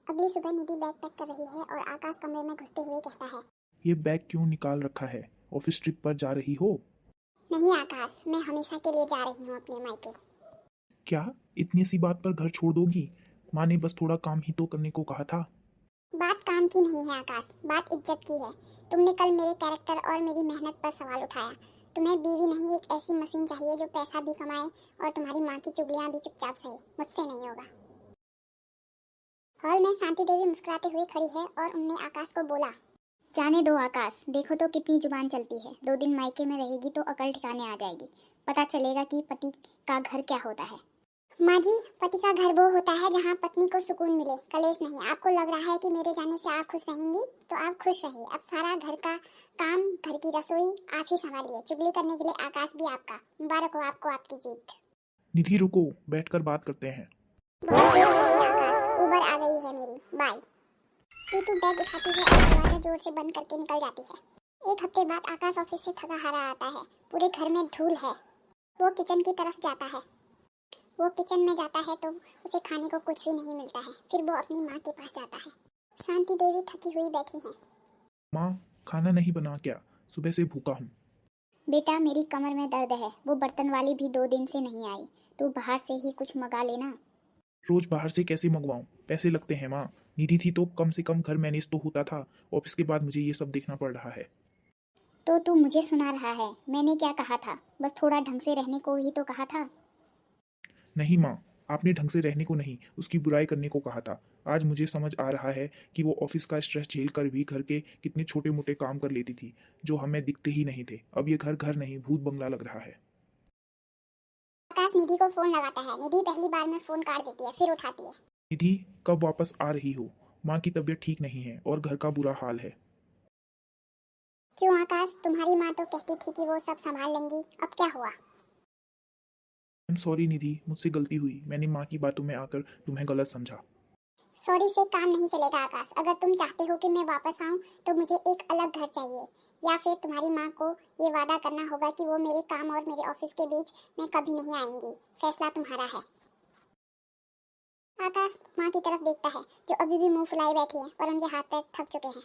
अगली सुबह निधि bag pack कर रही है और आकाश कमरे में घुसते हुए कहता है, ये बैग क्यों निकाल रखा है? ऑफिस ट्रिप पर जा रही हो? नहीं आकाश, मैं हमेशा के लिए जा रही हूँ अपने मायके। क्या इतनी सी बात पर घर छोड़ दोगी? माँ ने बस थोड़ा काम ही तो करने को कहा था। बात काम की नहीं है आकाश, बात इज्जत की है। तुमने कल मेरे कैरेक्टर और मेरी मेहनत पर सवाल उठाया। तुम्हें बीवी नहीं, एक ऐसी मशीन चाहिए जो पैसा भी कमाए और तुम्हारी माँ की चुगलियाँ भी चुपचाप सहे। मुझसे नहीं होगा। हॉल में शांति देवी मुस्कुराते हुए खड़ी है और उनने आकाश को बोला, जाने दो आकाश, देखो तो कितनी जुबान चलती है। 2 दिन मायके में रहेगी तो अकल ठिकाने आ जाएगी। पता चलेगा कि पति का घर क्या होता है। माँ जी, पति का घर वो होता है जहाँ पत्नी को सुकून मिले, कलेश नहीं। आपको लग रहा है कि मेरे जाने से आप खुश रहेंगी, तो आप खुश रहिए। अब सारा घर का काम, घर की रसोई आप ही संभालिए। चुगली करने के लिए आकाश भी आपका। मुबारक हो आपको आपकी जीत। निधि रुको, बैठकर बात करते हैं। बहुत देर हो गई आकाश, उबर आ गई है मेरी, बाय। रीतू बैग उठाती है और दरवाजा जोर से बंद करके निकल जाती है। एक हफ्ते बाद आकाश ऑफिस से थका हारा आता है। पूरे घर में धूल है। वो किचन की तरफ जाता है। वो किचन में जाता है तो उसे खाने को कुछ भी नहीं मिलता है। फिर वो अपनी माँ के पास जाता है। शांति देवी थकी हुई बैठी है। माँ, खाना नहीं बना क्या? सुबह से भूखा हूँ। बेटा, मेरी कमर में दर्द है। वो बर्तन वाली भी 2 दिन से नहीं आई। तू बाहर से ही कुछ मंगा लेना। रोज बाहर से कैसे मंगवाऊँ? पैसे लगते हैं माँ। निधि थी तो कम से कम घर मैनेज तो होता था। ऑफिस के बाद मुझे ये सब देखना पड़ रहा है। तो तू मुझे सुना रहा है? मैंने क्या कहा था? बस थोड़ा ढंग से रहने को ही तो कहा था। नहीं माँ, आपने ढंग से रहने को नहीं, उसकी बुराई करने को कहा था। आज मुझे समझ आ रहा है कि वो ऑफिस का स्ट्रेस झेल कर भी घर के कितने छोटे मोटे काम कर लेती थी, जो हमें दिखते ही नहीं थे। अब ये घर घर नहीं, भूत बंगला लग रहा है। आकाश निधि को फोन लगाता है। निधि पहली बार में फोन काट देती है, फिर उठाती है। निधि, कब वापस आ रही हो? माँ की तबीयत ठीक नहीं है और घर का बुरा हाल है। क्यों आकाश, तुम्हारी माँ तो कहती थी कि वो सब संभाल लेंगी, अब क्या हुआ? आई एम सॉरी निधि, मुझसे गलती हुई। मैंने माँ की बातों में आकर तुम्हें गलत समझा। सॉरी से काम नहीं चलेगा आकाश। अगर तुम चाहते हो कि मैं वापस आऊं तो मुझे एक अलग घर चाहिए, या फिर तुम्हारी माँ को ये वादा करना होगा कि वो मेरे काम और मेरे ऑफिस के बीच में कभी नहीं आएंगी। फैसला तुम्हारा है। आकाश माँ की तरफ देखता है, जो अभी भी मुंह फुलाए बैठी है, पर उनके हाथ पैर थक चुके हैं।